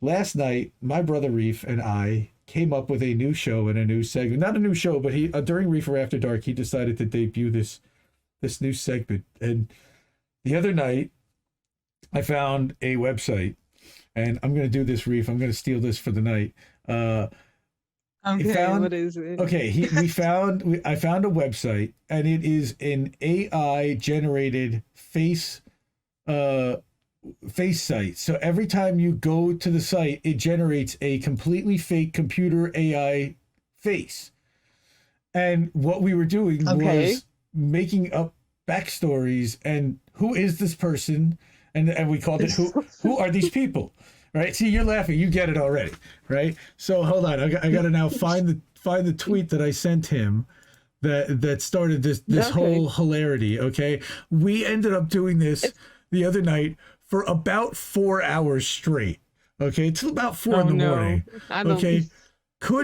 last night, my brother Reef and I came up with a new show and a new segment. Not a new show, but he during Reefer After Dark, he decided to debut this new segment. And the other night, I found a website, and I'm going to do this, Reef. I'm going to steal this for the night. Okay, what is it? Okay, I found a website, and it is an AI generated face site. So every time you go to the site, it generates a completely fake computer AI face. And what we were doing was making up backstories and who is this person, and we called it who are these people, right? See, you're laughing, you get it already, right? So hold on, I got to now find the tweet that I sent him that started this whole hilarity. Okay, we ended up doing this the other night for about 4 hours straight. Okay, till about 4 in the morning. Okay,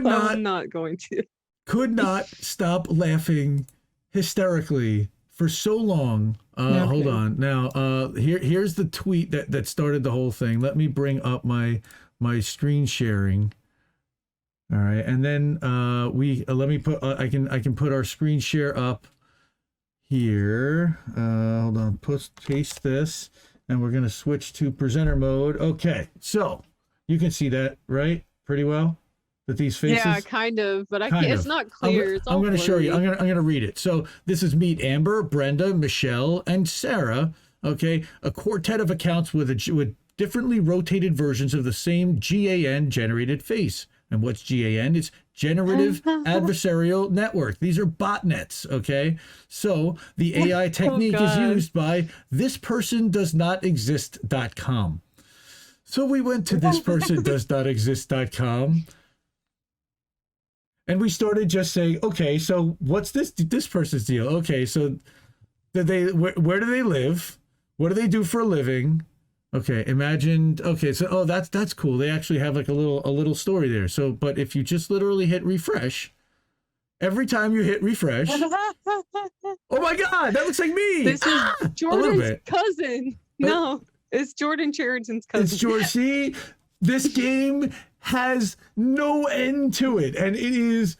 I'm not going to. Could not stop laughing hysterically for so long. Hold on. Now, here's the tweet that started the whole thing. Let me bring up my screen sharing. All right, and then let me put I can put our screen share up here. Hold on, paste this, and we're gonna switch to presenter mode. Okay, so you can see that, right? Pretty well. That these faces. Yeah, kind of, but I can't. It's not clear. I'm going to show you. I'm going to read it. So this is meet Amber, Brenda, Michelle, and Sarah. Okay, a quartet of accounts with differently rotated versions of the same GAN generated face. And what's GAN? It's generative adversarial network. These are botnets. Okay, so the AI technique is used by thispersondoesnotexist.com. So we went to thispersondoesnotexist.com. And we started just saying, okay, so what's this person's deal? Okay, so where do they live? What do they do for a living? Okay, imagine. Okay, so that's cool. They actually have like a little story there. So, but if you just literally hit refresh, every time you hit refresh, oh my God, that looks like me. This is Jordan's cousin. No, it's Jordan Sheridan's cousin. It's George. See, this game has no end to it, and it is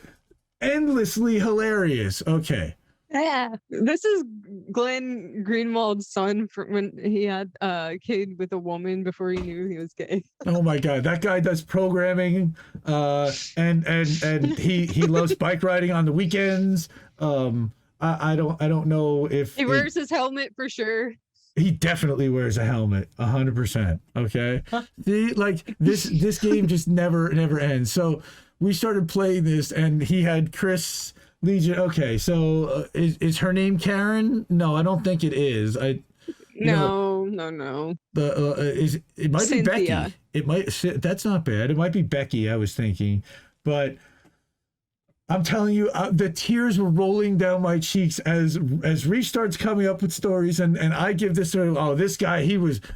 endlessly hilarious. Okay. Yeah. This is Glenn Greenwald's son from when he had a kid with a woman before he knew he was gay. Oh my God, that guy does programming, and he loves bike riding on the weekends. I don't know if he wears his helmet for sure. He definitely wears a helmet, 100%. Okay, see, like this game just never ends. So we started playing this, and he had Chris Legion. Okay, so is her name Karen? No, I don't think it is. No. It might Cynthia. be Becky. It might. That's not bad. It might be Becky. I was thinking, but I'm telling you, the tears were rolling down my cheeks as Reese starts coming up with stories, and I give this story. Oh, this guy,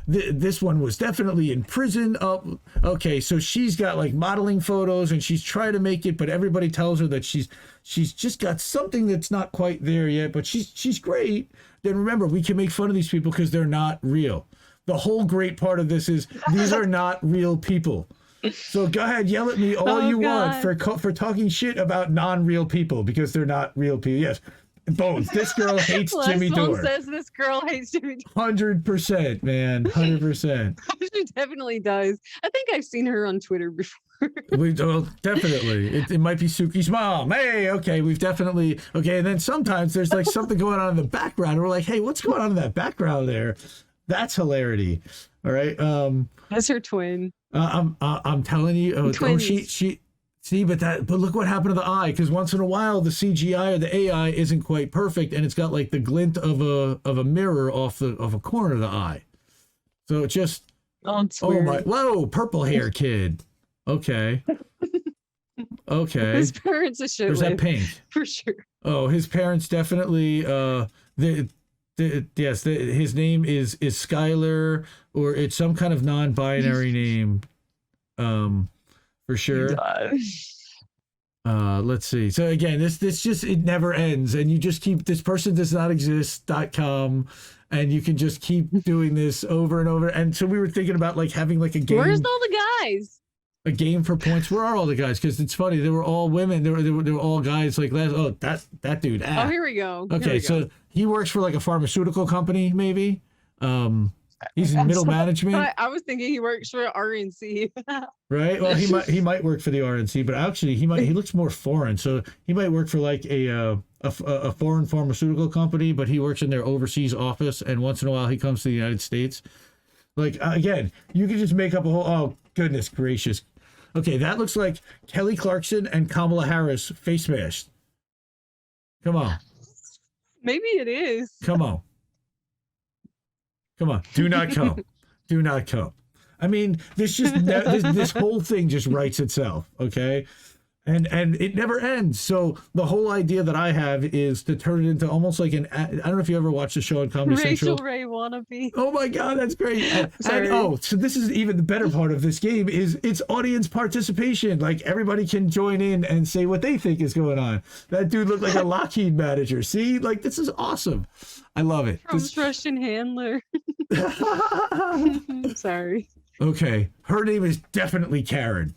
this one was definitely in prison. Oh, okay, so she's got like modeling photos, and she's trying to make it, but everybody tells her that she's just got something that's not quite there yet, but she's great. Then remember, we can make fun of these people because they're not real. The whole great part of this is these are not real people. So go ahead, yell at me all you want for talking shit about non-real people because they're not real people. Yes, Bones. This girl hates Jimmy Dore. Says this girl hates Jimmy Dore. 100%, man, 100%. She definitely does. I think I've seen her on Twitter before. Well, definitely. It might be Suki's mom. Hey, okay, we've definitely okay. And then sometimes there's like something going on in the background. And we're like, hey, what's going on in that background there? That's hilarity. All right. That's her twin. I'm telling you. She see, but look what happened to the eye. Because once in a while, the CGI or the AI isn't quite perfect, and it's got like the glint of a mirror of a corner of the eye. So it just oh my whoa, purple hair kid. Okay. Okay. His parents are shit. Or is that pink? For sure. Oh, his parents definitely. Yes, his name is Skylar, or it's some kind of non-binary name, for sure. Let's see. So again, this just it never ends, and you just keep this person does not exist.com, and you can just keep doing this over and over. And so we were thinking about like having like a game. Where's all the guys? A game for points. Where are all the guys? Because it's funny, they were all women. They were all guys. Like that dude. Oh, here we go. Here Okay, we go. so he works for like a pharmaceutical company, maybe. He's in middle management. I was thinking he works for RNC. Right. Well, he might work for the RNC, but actually he looks more foreign. So he might work for like a foreign pharmaceutical company, but he works in their overseas office, and once in a while he comes to the United States. Like again, you could just make up a whole. Oh goodness gracious. Okay, that looks like Kelly Clarkson and Kamala Harris face mashed. Come on. Maybe it is. Come on. Come on. Do not come. Do not come. I mean, this whole thing just writes itself, okay? And it never ends. So the whole idea that I have is to turn it into almost like I don't know if you ever watched the show on Comedy Central. Rachel Ray wannabe. Oh my God, that's great. And so this is even the better part of this game is it's audience participation. Like everybody can join in and say what they think is going on. That dude looked like a Lockheed manager. See, like this is awesome. I love it. Trump's Russian handler. Sorry. Okay, her name is definitely Karen.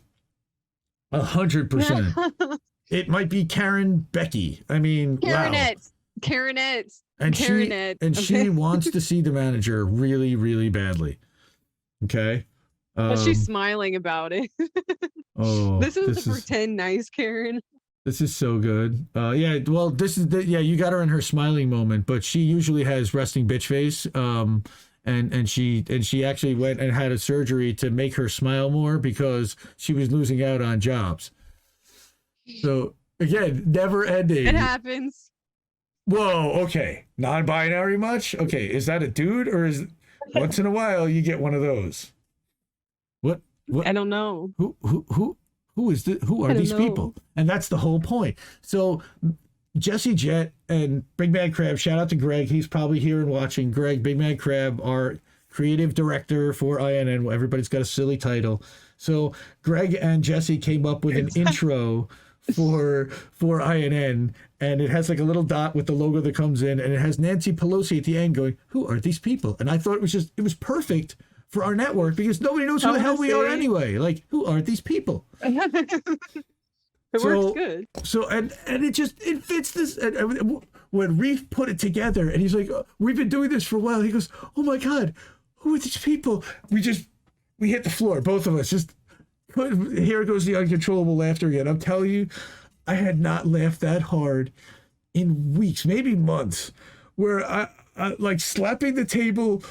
100%. It might be Karen Becky. I mean, Karenette. wow. Karenette. And Karenette. she wants to see the manager really, really badly. Okay. But she's smiling about it. Oh, this is the pretend nice Karen. This is so good. Yeah. Well, you got her in her smiling moment, but she usually has resting bitch face. And she actually went and had a surgery to make her smile more because she was losing out on jobs. So again, never ending. It happens. Whoa, okay. Non-binary much? Okay, is that a dude or is once in a while you get one of those? What? I don't know. Who is this? Who are these people? And that's the whole point. So Jesse Jett and Big Mad Crab, shout out to Greg. He's probably here and watching. Greg, Big Mad Crab, our creative director for INN. Everybody's got a silly title. So Greg and Jesse came up with an intro for INN, and it has like a little dot with the logo that comes in, and it has Nancy Pelosi at the end going, "Who are these people?" And I thought it was perfect for our network because nobody knows who the hell we are anyway. Like, who are these people? It works good. So and it fits this. And when Reef put it together, and he's like, "We've been doing this for a while." He goes, "Oh my God, who are these people?" We hit the floor, both of us. Here goes the uncontrollable laughter again. I'm telling you, I had not laughed that hard in weeks, maybe months, where I like slapping the table,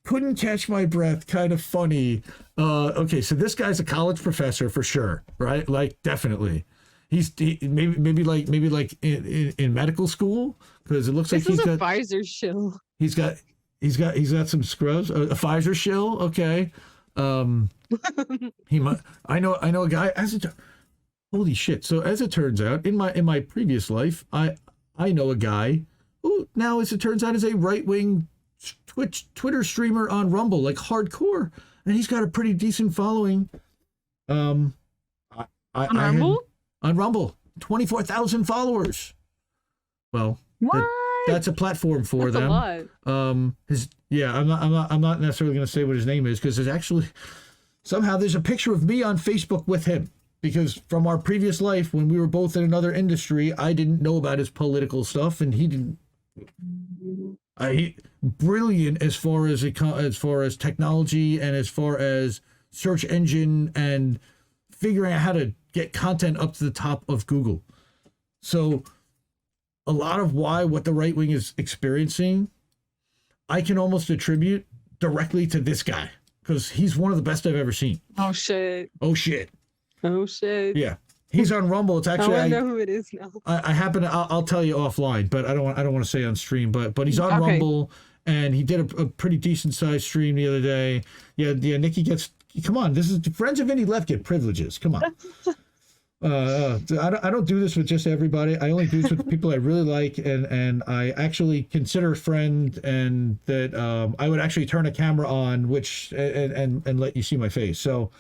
couldn't catch my breath, kind of funny. Okay, so this guy's a college professor for sure, right? Like definitely. Maybe like in medical school because it looks like he's got a Pfizer shill. He's got some scrubs. A Pfizer shill. Okay. He might. I know a guy. Holy shit! So as it turns out, in my previous life, I know a guy who now, as it turns out, is a right-wing Twitter streamer on Rumble, like hardcore, and he's got a pretty decent following. On Rumble. On Rumble, 24,000 followers. Well, that's a platform for them. A lot. I'm not necessarily going to say what his name is because there's actually somehow there's a picture of me on Facebook with him because from our previous life when we were both in another industry, I didn't know about his political stuff and he didn't. He brilliant as far as technology and as far as search engine and figuring out how to get content up to the top of Google. So a lot of what the right wing is experiencing, I can almost attribute directly to this guy because he's one of the best I've ever seen. Oh shit. Yeah. He's on Rumble. It's actually I know who it is now. I'll tell you offline, but I don't want to say on stream, but he's on Rumble and he did a pretty decent sized stream the other day. Yeah, Nikki gets come on, this is Friends of Indie Left get privileges. Come on. I don't do this with just everybody. I only do this with people I really like and I actually consider a friend and that I would actually turn a camera on which and let you see my face. So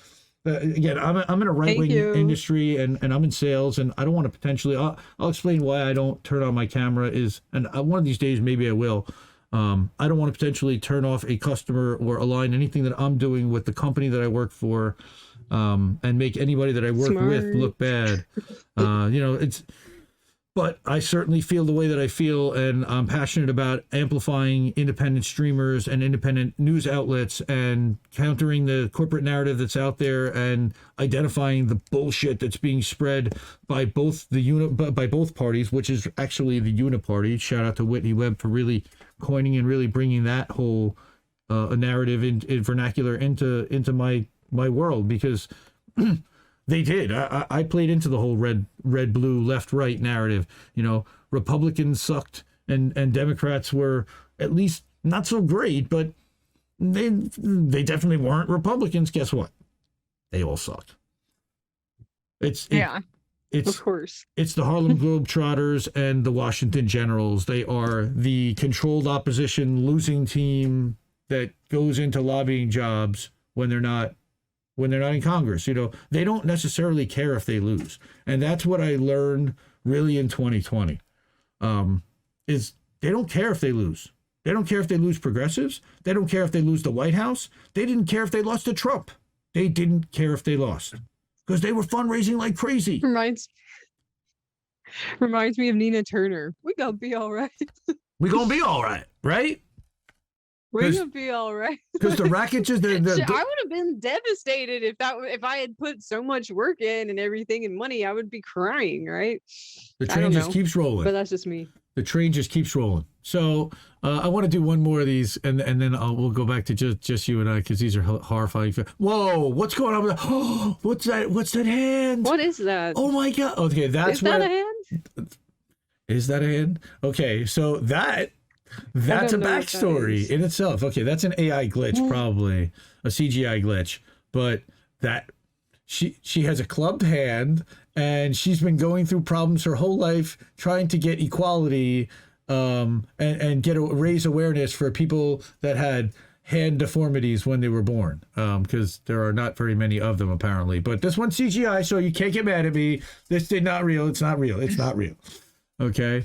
again, I'm in a right-wing industry and I'm in sales and I don't want to potentially I'll explain why I don't turn on my camera and one of these days maybe I will. I don't want to potentially turn off a customer or align anything that I'm doing with the company that I work for, and make anybody that I work with look bad. But I certainly feel the way that I feel, and I'm passionate about amplifying independent streamers and independent news outlets and countering the corporate narrative that's out there and identifying the bullshit that's being spread by both by both parties, which is actually the Uniparty. Shout out to Whitney Webb for really coining and really bringing that whole narrative in vernacular into my world, because they did. I played into the whole red, blue, left, right narrative. Republicans sucked and Democrats were at least not so great, but they definitely weren't Republicans. Guess what? They all sucked. It's of course. It's the Harlem Globetrotters and the Washington Generals. They are the controlled opposition losing team that goes into lobbying jobs when they're not in Congress. They don't necessarily care if they lose. And that's what I learned really in 2020, is they don't care if they lose. They don't care if they lose progressives. They don't care if they lose the White House. They didn't care if they lost to Trump. They didn't care if they lost because they were fundraising like crazy. Reminds me of Nina Turner. We gonna be all right. We gonna be all right, right? We're gonna be all right. Because the racket just I would have been devastated if I had put so much work in and everything and money. I would be crying, right? The train just keeps rolling. But that's just me. The train just keeps rolling. So I want to do one more of these, and then we'll go back to just you and I, because these are horrifying. Whoa! What's going on with that? Oh, what's that? What's that hand? What is that? Oh my God! Okay, that's that a hand? Is that a hand? Okay, so that's a backstory in itself. Okay, that's an AI glitch, probably a CGI glitch, but that she has a clubbed hand, and she's been going through problems her whole life trying to get equality, and raise awareness for people that had hand deformities when they were born, because there are not very many of them apparently. But this one's CGI, so you can't get mad at me. This is not real. It's not real. It's not real. Okay.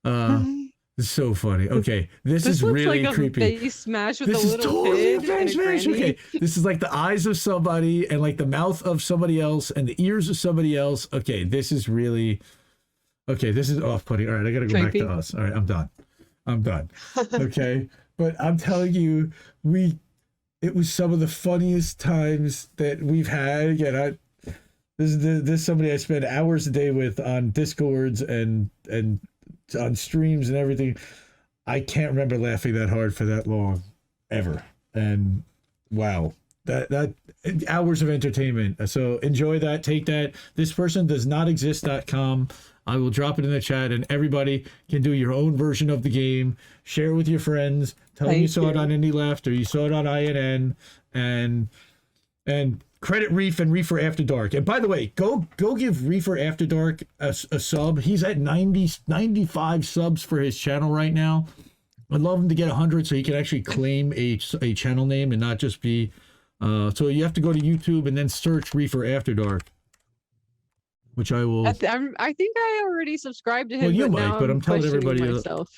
It's so funny. Okay, this is really like creepy. A face smash with this a little kid and a granny. Okay, this is like the eyes of somebody and like the mouth of somebody else and the ears of somebody else. Okay, this is really this is off-putting. All right, I gotta go back to us. All right, I'm done. Okay, but I'm telling you, it was some of the funniest times that we've had. Again, this is somebody I spend hours a day with on Discords and on streams and everything. I can't remember laughing that hard for that long ever. And wow, that hours of entertainment. So enjoy that. Take that. This person does not exist.com. I will drop it in the chat, and everybody can do your own version of the game. Share it with your friends. Tell them you saw it on Indie Left or you saw it on INN, and credit Reef and Reefer After Dark. And by the way, go give Reefer After Dark a sub. He's at 95 subs for his channel right now. I'd love him to get 100 so he can actually claim a channel name and not just be... so you have to go to YouTube and then search Reefer After Dark, which I will... I think I already subscribed to him. Well, you might, but I'm telling everybody... myself.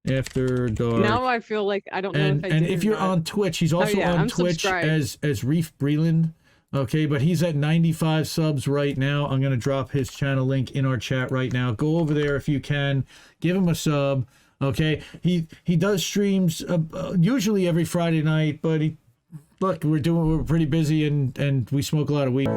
After Dark. Now I feel like I don't know if I did. And if you're on Twitch, he's also on Twitch as Reef Breland. Okay, but he's at 95 subs right now. I'm going to drop his channel link in our chat right now. Go over there if you can. Give him a sub. Okay, he does streams usually every Friday night, but we're pretty busy and we smoke a lot of weed.